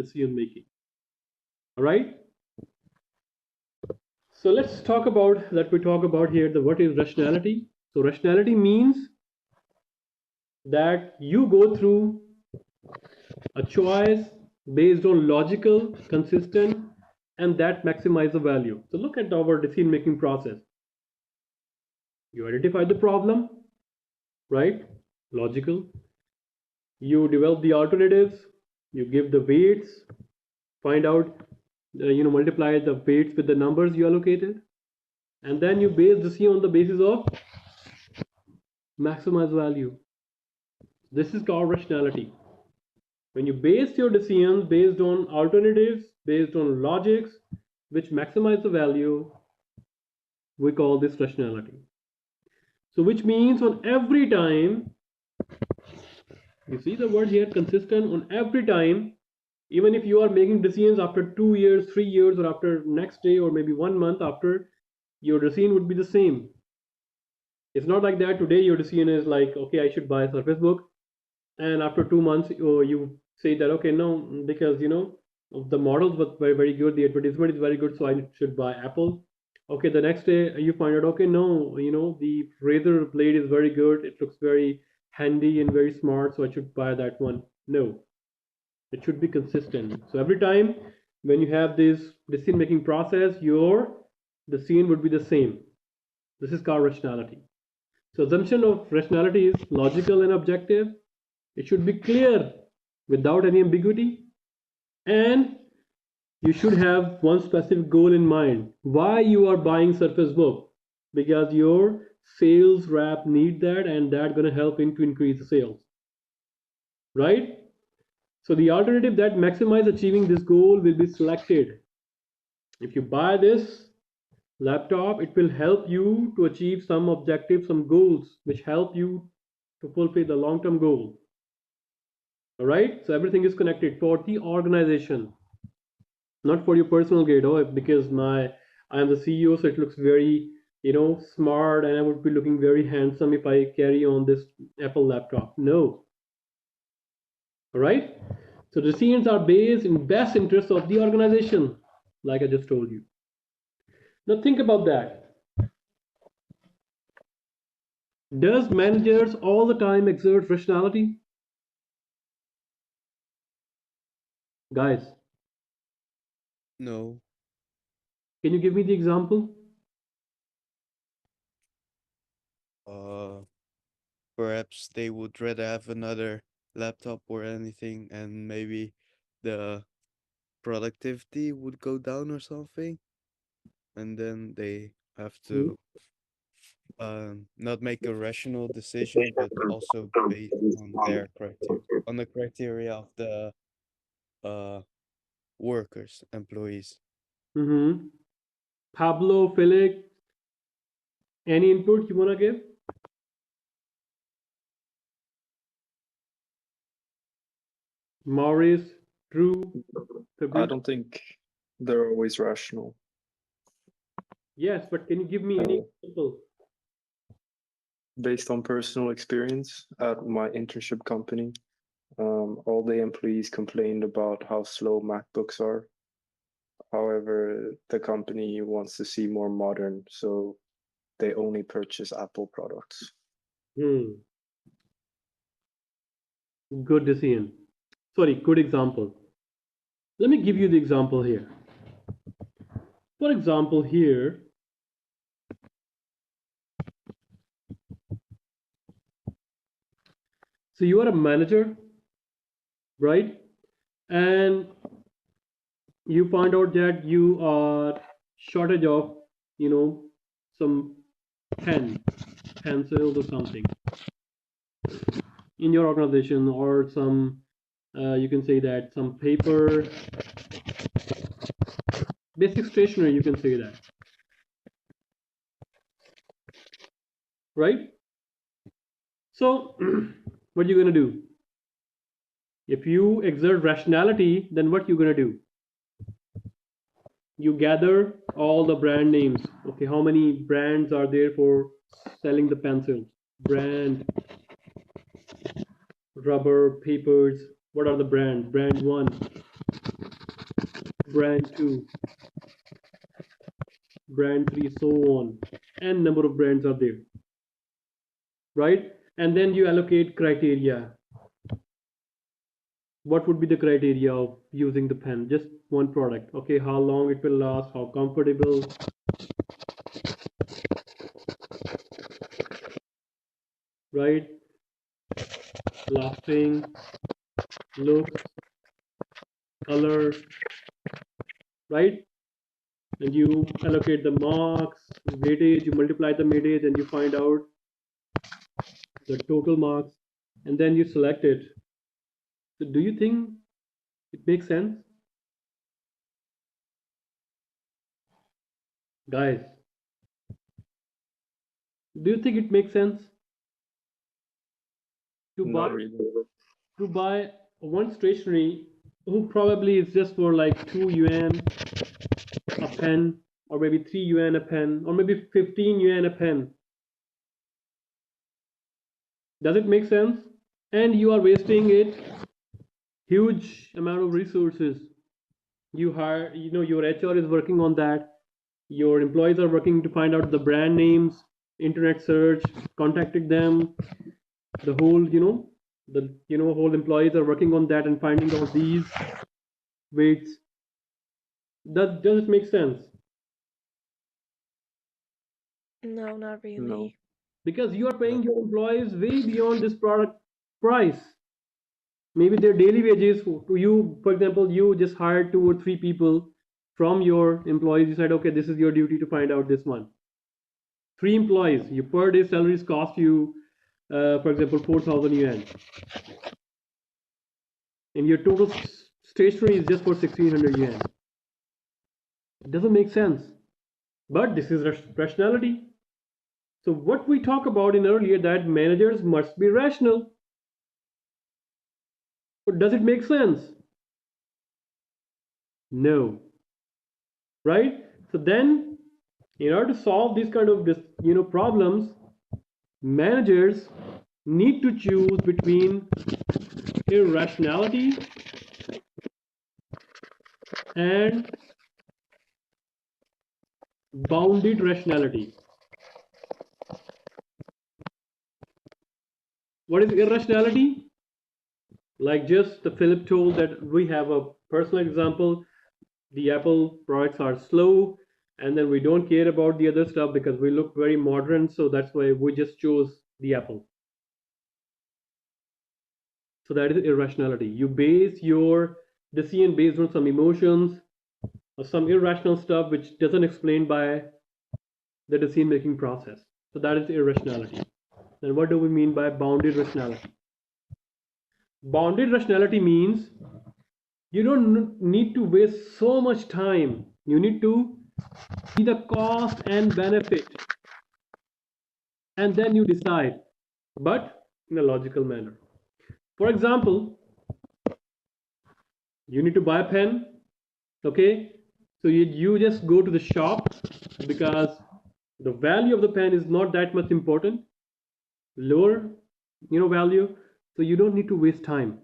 decision making. All right. So let's talk about that. We talk about here the what is rationality. So rationality means that you go through a choice based on logical, consistent, and that maximize the value. So look at our decision making process. You identify the problem, right? Logical. You develop the alternatives. You give the weights. Find out, multiply the weights with the numbers you allocated, and then you base the C on the basis of maximize value. This is called rationality. When you base your decisions based on alternatives, based on logics, which maximize the value, we call this rationality. So, which means on every time, you see the word here, consistent, on every time, even if you are making decisions after 2 years, 3 years, or after next day, or maybe 1 month after, your decision would be the same. It's not like that today your decision is like, okay, I should buy a Surface Book, and after 2 months, you say that, okay, no, because the models were very, very good, the advertisement is very good, so I should buy Apple. Okay, the next day you find out, okay, no, the razor blade is very good, it looks very handy and very smart, so I should buy that one. No, it should be consistent. So every time when you have this decision making process, your decision would be the same. This is called rationality. So assumption of rationality is logical and objective. It should be clear without any ambiguity, and you should have one specific goal in mind. Why you are buying Surface Book? Because your sales rep need that, and that's gonna help to increase the sales, right? So the alternative that maximize achieving this goal will be selected. If you buy this laptop, it will help you to achieve some objectives, some goals, which help you to fulfill the long-term goal. All right. So everything is connected for the organization, not for your personal gain. Oh, because I am the CEO, so it looks very smart, and I would be looking very handsome if I carry on this Apple laptop. No. All right. So decisions are based in best interest of the organization, like I just told you. Now think about that. Does managers all the time exert rationality? Guys, No. can you give me the example? Uh, Perhaps they would rather have another laptop or anything, and maybe the productivity would go down or something, and then they have Hmm? to not make a rational decision, but also based on their criteria, on the criteria of the uh workers, employees. Mm-hmm. Pablo, Felix, any input you wanna give? Maurice, Drew, I Fabrice? don't think they're always rational. Yes, but can you give me any Uh, example? Based on personal experience at my internship company, all the employees complained about how slow MacBooks are. However, the company wants to see more modern, so they only purchase Apple products. Hmm. Good decision. Sorry, good example. Let me give you the example here. For example, here, so you are a manager, right? And you find out that you are shortage of, you know, some pen, pencils or something in your organization, or some, you can say that some paper, basic stationery, you can say that, right? So, what are you gonna do? If you exert rationality, then what you gonna do? You gather all the brand names. Okay, how many brands are there for selling the pencils? Brand, rubber, papers. What are the brands? Brand one, brand 2, brand 3, so on. N number of brands are there, right? And then you allocate criteria. What would be the criteria of using the pen? Just one product. Okay, how long it will last, how comfortable, right? Lasting, looks, color, right? And you allocate the marks, weightage, you multiply the weightage, and you find out the total marks, and then you select it. So do you think it makes sense? Guys, do you think it makes sense to buy Not really. to buy one stationery who probably is just for like 2 yuan a pen, or maybe 3 yuan a pen, or maybe 15 yuan a pen? Does it make sense? And you are wasting it huge amount of resources. You hire, your HR is working on that. Your employees are working to find out the brand names, internet search, contacted them. The whole, whole employees are working on that and finding out these weights. Does it make sense? No, not No. really. Because you are paying No. your employees way beyond this product price. Maybe their daily wages to you, for example, you just hired 2 or 3 people from your employees. You said, okay, this is your duty to find out this one. 3 employees, your per day salaries cost you, for example, 4,000 yuan. And your total stationery is just for 1,600 yuan. It doesn't make sense. But this is rationality. So what we talked about in earlier, that managers must be rational. But does it make sense? No. Right? So then, in order to solve these kind of problems, managers need to choose between irrationality and bounded rationality. What is irrationality? Like just the Philip told that we have a personal example. The Apple products are slow, and then we don't care about the other stuff because we look very modern, so that's why we just chose the Apple. So that is irrationality. You base your decision based on some emotions or some irrational stuff which doesn't explain by the decision making process. So that is irrationality. Then what do we mean by bounded rationality? Bounded rationality means you don't need to waste so much time. You need to see the cost and benefit, and then you decide, but in a logical manner. For example, you need to buy a pen, okay? So you just go to the shop because the value of the pen is not that much important, lower, value. So you don't need to waste time.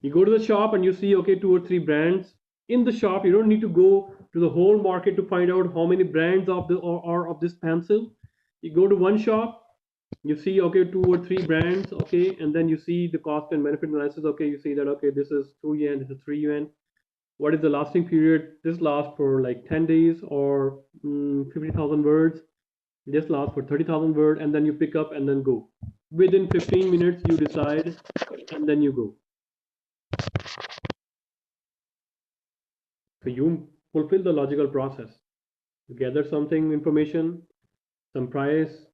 You go to the shop and you see, okay, 2 or 3 brands in the shop. You don't need to go to the whole market to find out how many brands of the or of this pencil. You go to one shop, you see, okay, 2 or 3 brands, okay, and then you see the cost and benefit analysis. Okay, you see that, okay, this is 2 yuan, this is 3 yuan. What is the lasting period? This lasts for like 10 days or 50,000 words. This lasts for 30,000 words, and then you pick up and then go. Within 15 minutes, you decide, and then you go. So you fulfill the logical process. You gather something information, some price,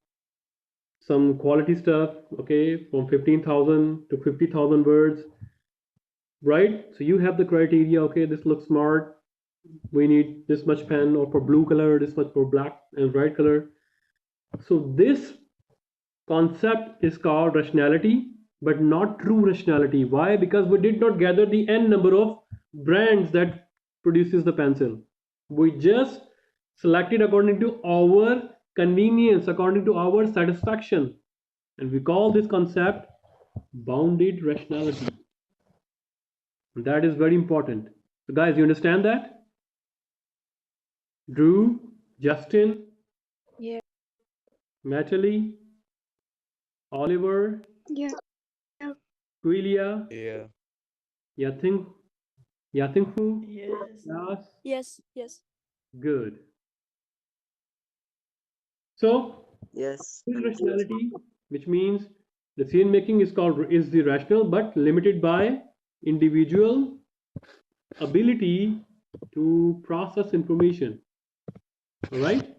some quality stuff, okay, from 15,000 to 50,000 words, right? So you have the criteria, okay, this looks smart. We need this much pen, or for blue color, this much for black and white color. So this concept is called rationality, but not true rationality. Why? Because we did not gather the n number of brands that produces the pencil. We just selected according to our convenience, according to our satisfaction, and we call this concept bounded rationality. That is very important. So guys, you understand that? Drew, Justin, Yeah. Natalie, Oliver, Yeah. Quelia, Yeah. Yathing, Yathingfu, Yes. Yas, Yes. good. So Yes, this is and yes. rationality, which means decision making is the rational but limited by individual ability to process information. All right.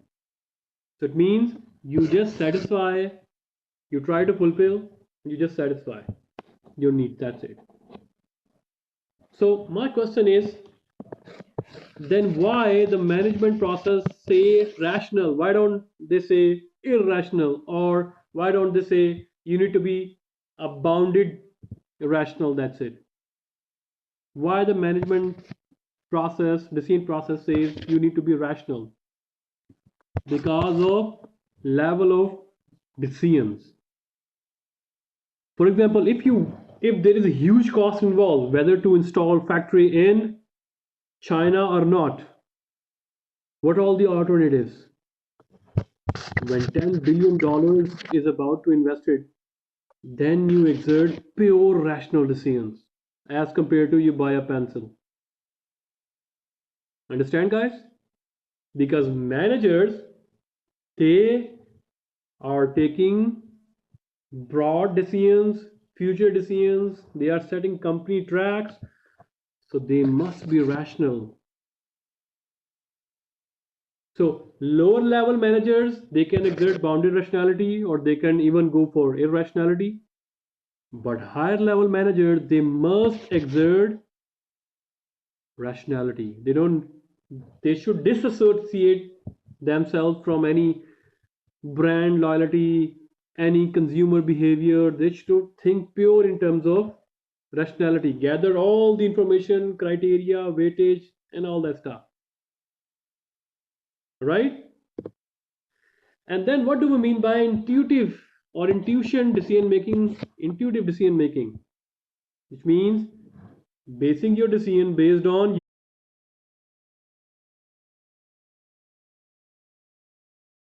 So it means you just satisfy, you try to fulfill, you just satisfy your needs. That's it. So my question is, then why the management process say rational? Why don't they say irrational? Or why don't they say you need to be a bounded rational? That's it. Why the management process, decision process says you need to be rational? Because of level of decisions. For example, if there is a huge cost involved, whether to install factory in China or not, what are all the alternatives? When $10 billion is about to invest it, then you exert pure rational decisions as compared to you buy a pencil. Understand, guys? Because managers, they are taking broad decisions, future decisions, they are setting company tracks, so they must be rational. So lower level managers, they can exert bounded rationality or they can even go for irrationality. But higher level managers, they must exert rationality. They should disassociate themselves from any brand loyalty, any consumer behavior. They should think pure in terms of rationality, gather all the information, criteria, weightage, and all that stuff. Right? And then what do we mean by intuitive or intuition decision making? Intuitive decision making, which means basing your decision based on